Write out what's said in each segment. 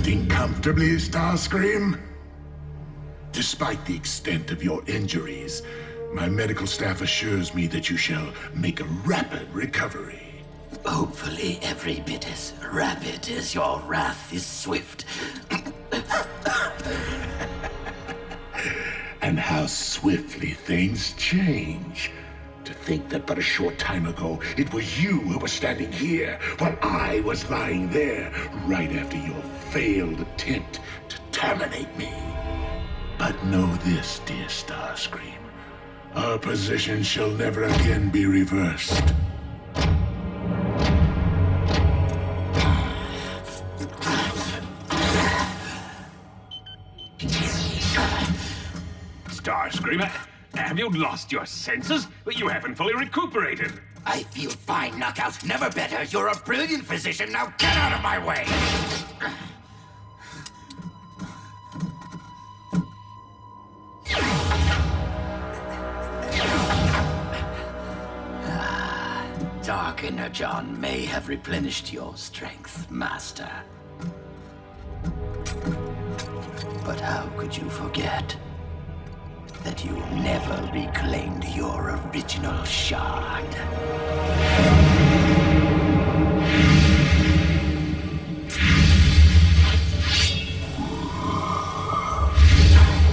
Resting comfortably, Starscream? Despite the extent of your injuries, my medical staff assures me that you shall make a rapid recovery. Hopefully every bit as rapid as your wrath is swift. And how swiftly things change. To think that but a short time ago, it was you who was standing here, while I was lying there, right after your failed attempt to terminate me. But know this, dear Starscream. Our position shall never again be reversed. Starscream, have you lost your senses? You haven't fully recuperated. I feel fine, Knockout. Never better. You're a brilliant physician. Now get out of my way! Dark energon may have replenished your strength, Master. But how could you forget that you never reclaimed your original shard?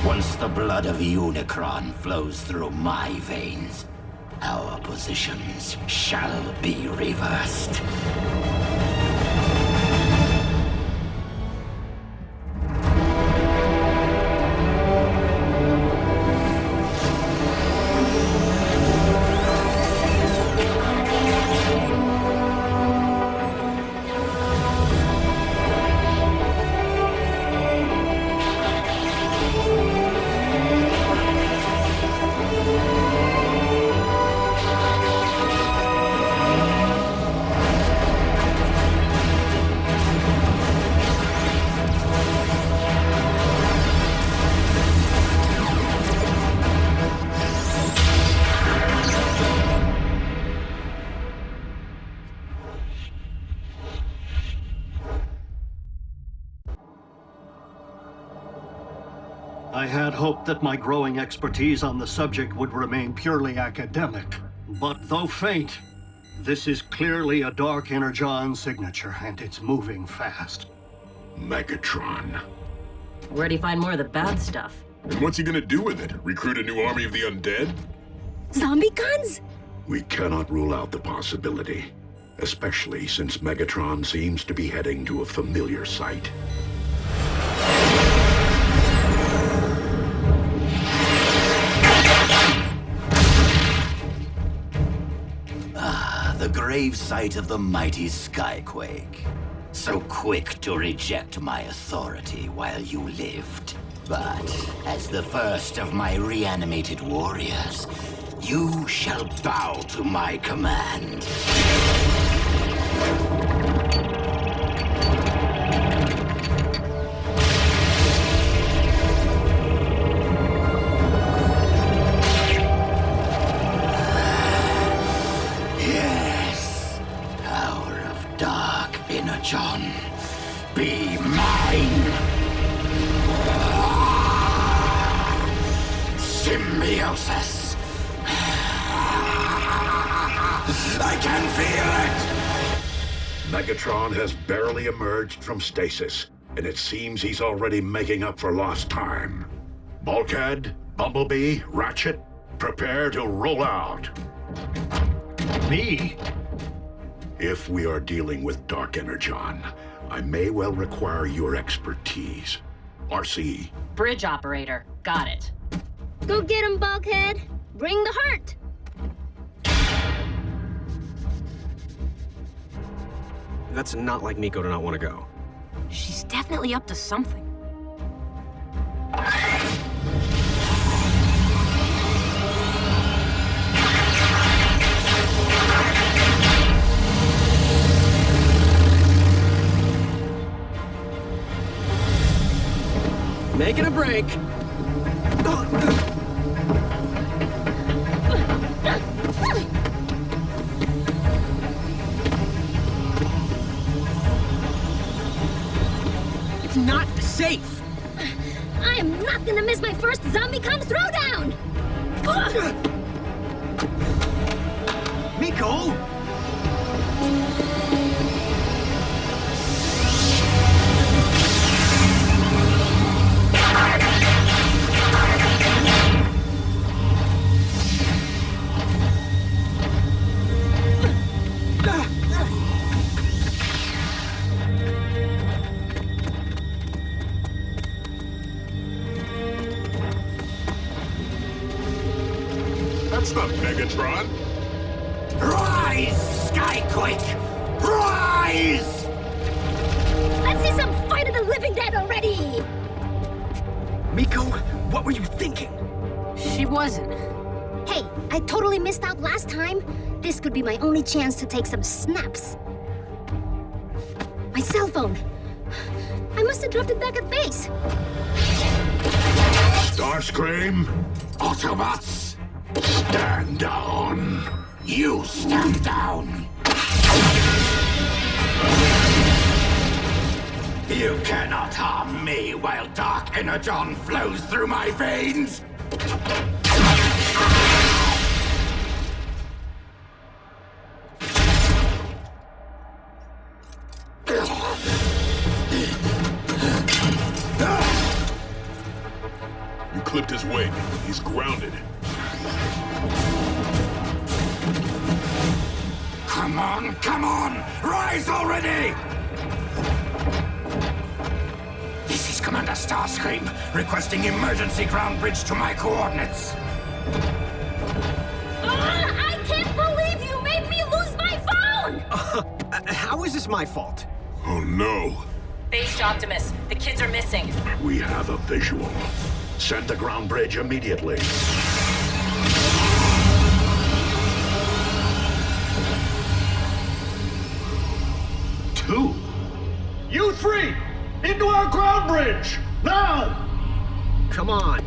Once the blood of Unicron flows through my veins, our positions shall be reversed. I had hoped that my growing expertise on the subject would remain purely academic. But though faint, this is clearly a dark energon signature, and it's moving fast. Megatron. Where'd he find more of the bad stuff? And what's he gonna do with it? Recruit a new army of the undead? Zombie guns? We cannot rule out the possibility, especially since Megatron seems to be heading to a familiar site. The grave site of the mighty Skyquake. So quick to reject my authority while you lived. But as the first of my reanimated warriors, you shall bow to my command. John, be mine! Symbiosis! I can feel it! Megatron has barely emerged from stasis, and it seems he's already making up for lost time. Bulkhead, Bumblebee, Ratchet, prepare to roll out. Me? If we are dealing with Dark Energon, I may well require your expertise. RC. Bridge operator. Got it. Go get him, Bulkhead. Bring the heart. That's not like Miko to not want to go. She's definitely up to something. Making a break. It's not safe! I am not gonna miss my first ZombieCon throwdown! Miko! That's not Megatron. Rise, Skyquake! Rise! Let's see some Fight of the Living Dead already! Miko, what were you thinking? She wasn't. Hey, I totally missed out last time. This could be my only chance to take some snaps. My cell phone. I must have dropped it back at base. Starscream, Autobots, stand down. you stand down. You cannot harm me while dark energon flows through my veins. You clipped his wing. He's grounded. Come on! Rise already! This is Commander Starscream, requesting emergency ground bridge to my coordinates. I can't believe you made me lose my phone! How is this my fault? Oh no. Base to Optimus. The kids are missing. We have a visual. Send the ground bridge immediately. Two. You three! Into our ground bridge! Now! Come on.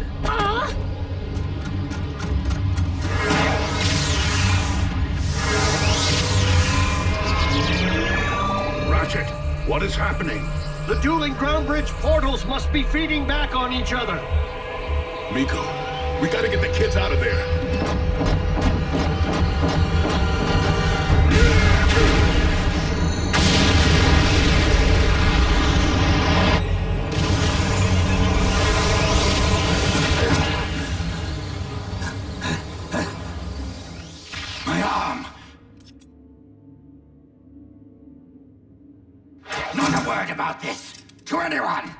Ratchet, what is happening? The dueling ground bridge portals must be feeding back on each other. Miko, we gotta get the kids out of there. My arm! Not a word about this to anyone!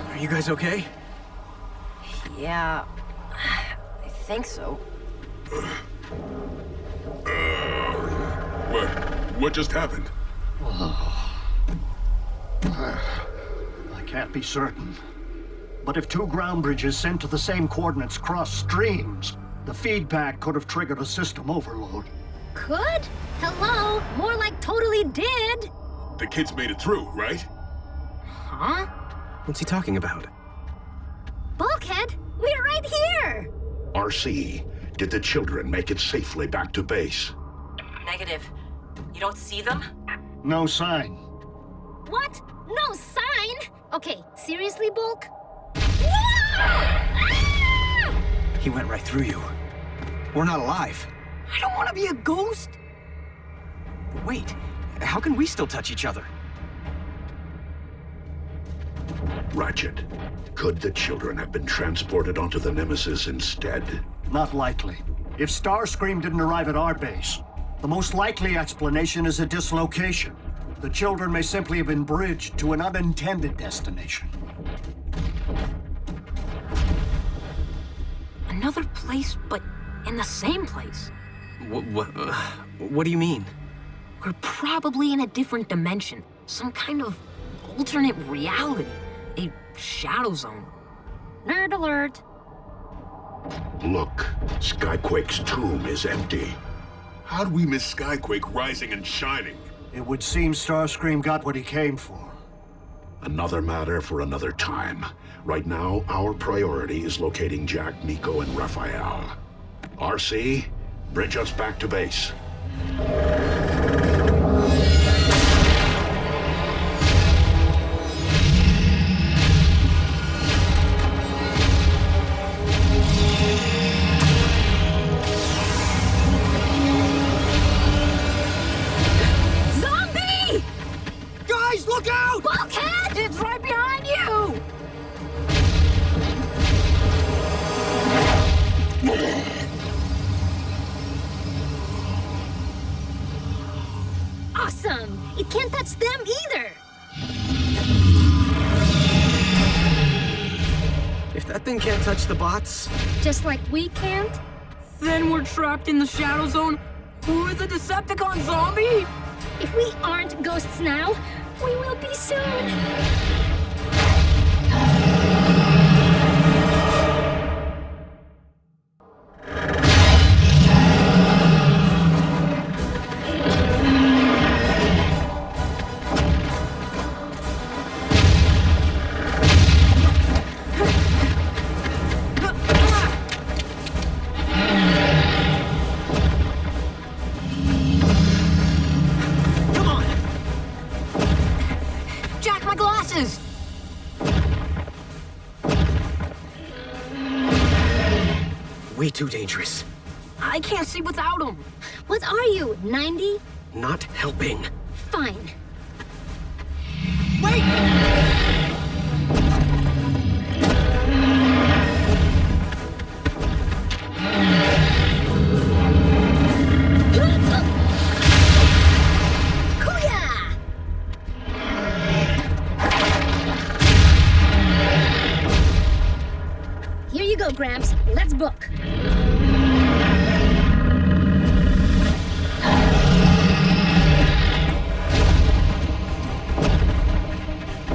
Are you guys okay? Yeah, I think so. What just happened? I can't be certain. But if two ground bridges sent to the same coordinates cross streams, the feedback could have triggered a system overload. Could? Hello? More like totally did. The kids made it through, right? Huh? What's he talking about? Bulkhead, we're right here! RC, did the children make it safely back to base? Negative. You don't see them? No sign. What? No sign? Okay, seriously, Bulk? Ah! He went right through you. We're not alive. I don't want to be a ghost. But wait, how can we still touch each other? Ratchet, could the children have been transported onto the Nemesis instead? Not likely. If Starscream didn't arrive at our base, the most likely explanation is a dislocation. The children may simply have been bridged to an unintended destination. Another place, but in the same place. What do you mean? We're probably in a different dimension. Some kind of alternate reality. A Shadowzone. Nerd alert. Look, Skyquake's tomb is empty. How'd we miss Skyquake rising and shining? It would seem Starscream got what he came for. Another matter for another time. Right now, our priority is locating Jack, Miko, and Rafael. RC, bridge us back to base. Zombie! Guys, look out! Bulkhead! It's right behind you! Awesome! It can't touch them either! If that thing can't touch the bots... Just like we can't? Then we're trapped in the Shadowzone with a Decepticon zombie? If we aren't ghosts now, we will be soon! Come on! Jack, my glasses! Way too dangerous. I can't see without them. What are you, 90? Not helping. Fine. Wait! Kuya! Here you go, Gramps. Let's book.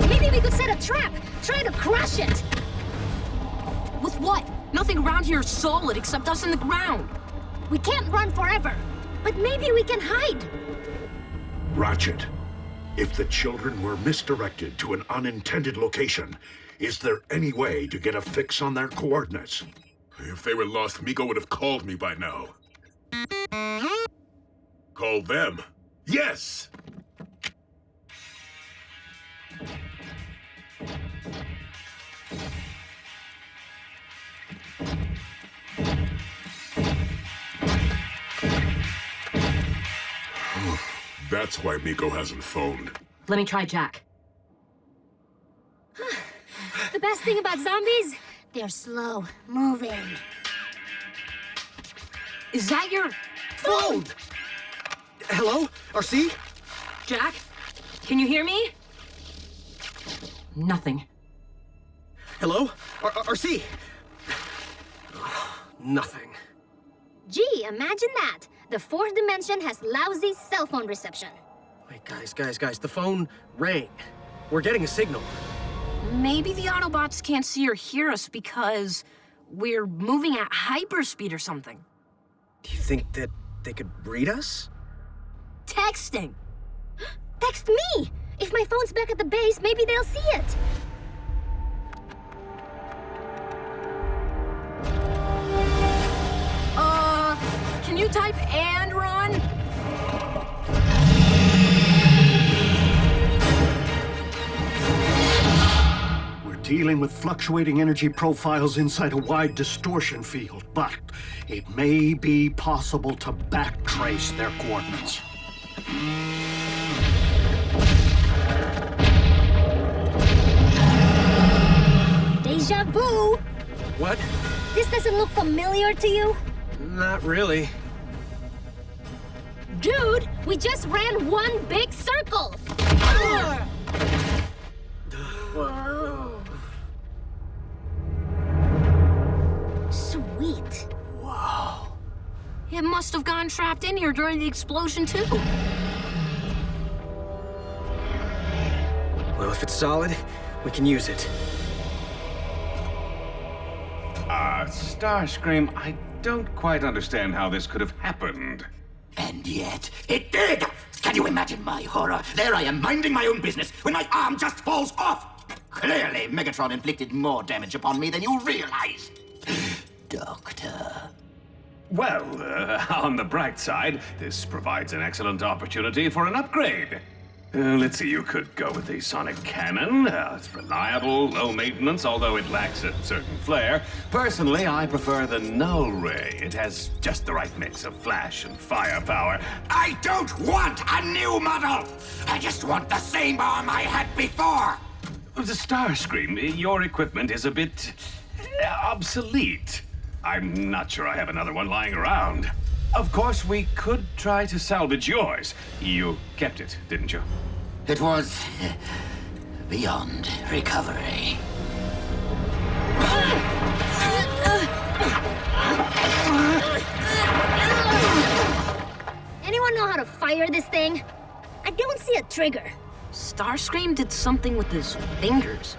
Maybe we could set a trap. Try to crush it. With what? Nothing around here is solid except us in the ground. We can't run forever. But maybe we can hide. Ratchet, if the children were misdirected to an unintended location, is there any way to get a fix on their coordinates? If they were lost, Miko would have called me by now. Call them? Yes! That's why Miko hasn't phoned. Let me try Jack. The best thing about zombies? They're slow moving. Is that your Phone! Hello? RC? Jack? Can you hear me? Nothing. Hello? RC? Nothing. Gee, imagine that. The fourth dimension has lousy cell phone reception. Wait, guys, the phone rang. We're getting a signal. Maybe the Autobots can't see or hear us because we're moving at hyperspeed or something. Do you think that they could read us? Texting! Text me! If my phone's back at the base, maybe they'll see it. Can you type and run? We're dealing with fluctuating energy profiles inside a wide distortion field, but it may be possible to backtrace their coordinates. Deja vu! What? This doesn't look familiar to you? Not really. Dude, we just ran one big circle! Sweet. It must have gotten trapped in here during the explosion, too. Well, if it's solid, we can use it. Starscream, I don't quite understand how this could have happened. And yet, it did! Can you imagine my horror? There I am, minding my own business, when my arm just falls off! Clearly, Megatron inflicted more damage upon me than you realize. Doctor. Well, on the bright side, this provides an excellent opportunity for an upgrade. Let's see, you could go with the sonic cannon. It's reliable, low maintenance, although it lacks a certain flair. Personally, I prefer the null ray. It has just the right mix of flash and firepower. I don't want a new model! I just want the same arm I had before! The Starscream, your equipment is a bit obsolete. I'm not sure I have another one lying around. Of course, we could try to salvage yours. You kept it, didn't you? It was beyond recovery. Anyone know how to fire this thing? I don't see a trigger. Starscream did something with his fingers.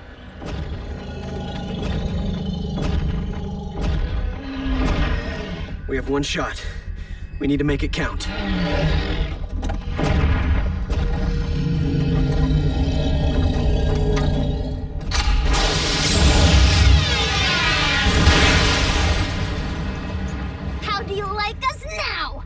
We have one shot. We need to make it count. How do you like us now?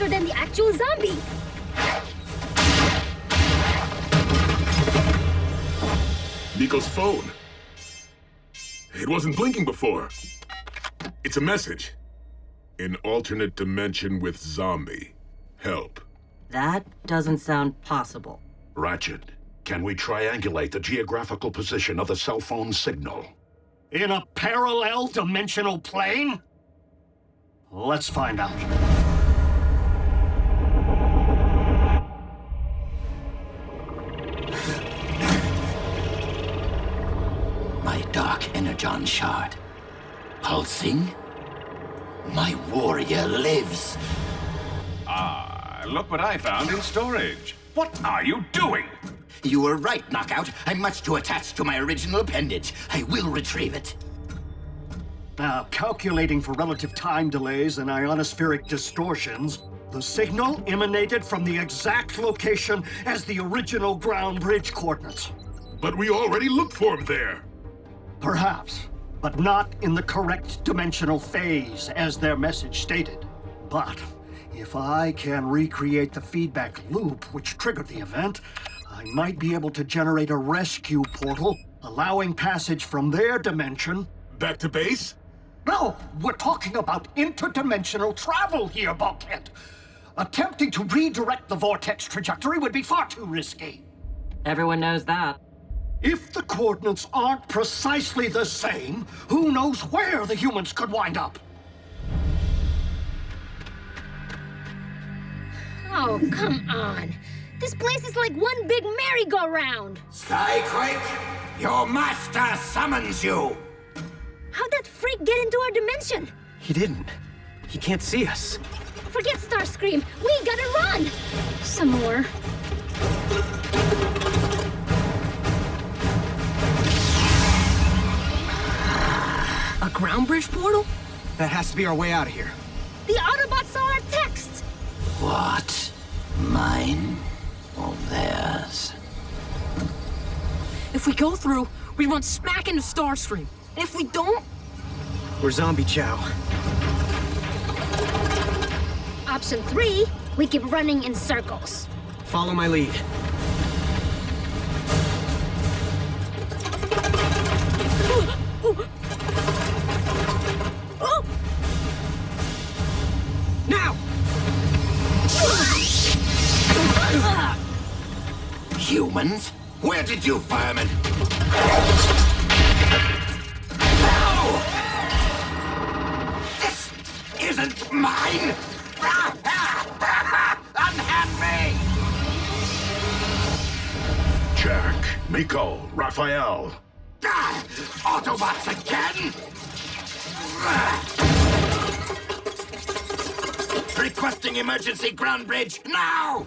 Than the actual zombie. Miko's phone. It wasn't blinking before. It's a message. An alternate dimension with zombie. Help. That doesn't sound possible. Ratchet, can we triangulate the geographical position of the cell phone signal? In a parallel dimensional plane? Let's find out. My dark energon shard. Pulsing? My warrior lives. Look what I found in storage. What are you doing? You were right, Knockout. I'm much too attached to my original appendage. I will retrieve it. Now, calculating for relative time delays and ionospheric distortions, the signal emanated from the exact location as the original GroundBridge coordinates. But we already looked for him there. Perhaps, but not in the correct dimensional phase, as their message stated. But if I can recreate the feedback loop which triggered the event, I might be able to generate a rescue portal, allowing passage from their dimension. Back to base? No, we're talking about interdimensional travel here, Bulkhead. Attempting to redirect the vortex trajectory would be far too risky. Everyone knows that. If the coordinates aren't precisely the same, who knows where the humans could wind up? Oh, come on. This place is like one big merry-go-round. Skyquake, your master summons you. How'd that freak get into our dimension? He didn't. He can't see us. Forget Starscream. We gotta run! Some more. A GroundBridge portal? That has to be our way out of here. The Autobots saw our text! What? Mine or theirs? If we go through, we run smack into Starscream. And if we don't... We're zombie chow. Option 3, we keep running in circles. Follow my lead. Now! Humans? Where did you firemen? No! This isn't mine! Unhand me! Jack, Miko, Rafael. Autobots again? Requesting emergency GroundBridge now!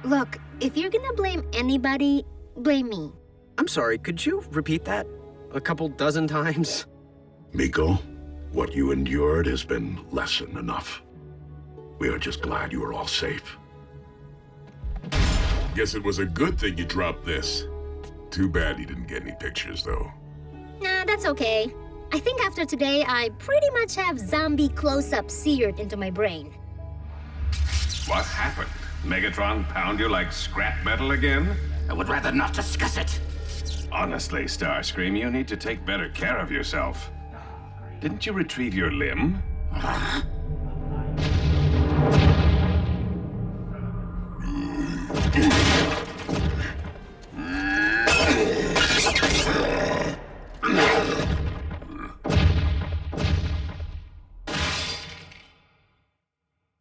Look, if you're gonna blame anybody, blame me. I'm sorry, could you repeat that a couple dozen times? Miko, what you endured has been lesson enough. We are just glad you are all safe. Guess it was a good thing you dropped this. Too bad you didn't get any pictures, though. Nah, that's okay. I think after today, I pretty much have zombie close-up seared into my brain. What happened? Megatron pound you like scrap metal again? I would rather not discuss it. Honestly, Starscream, you need to take better care of yourself. Didn't you retrieve your limb?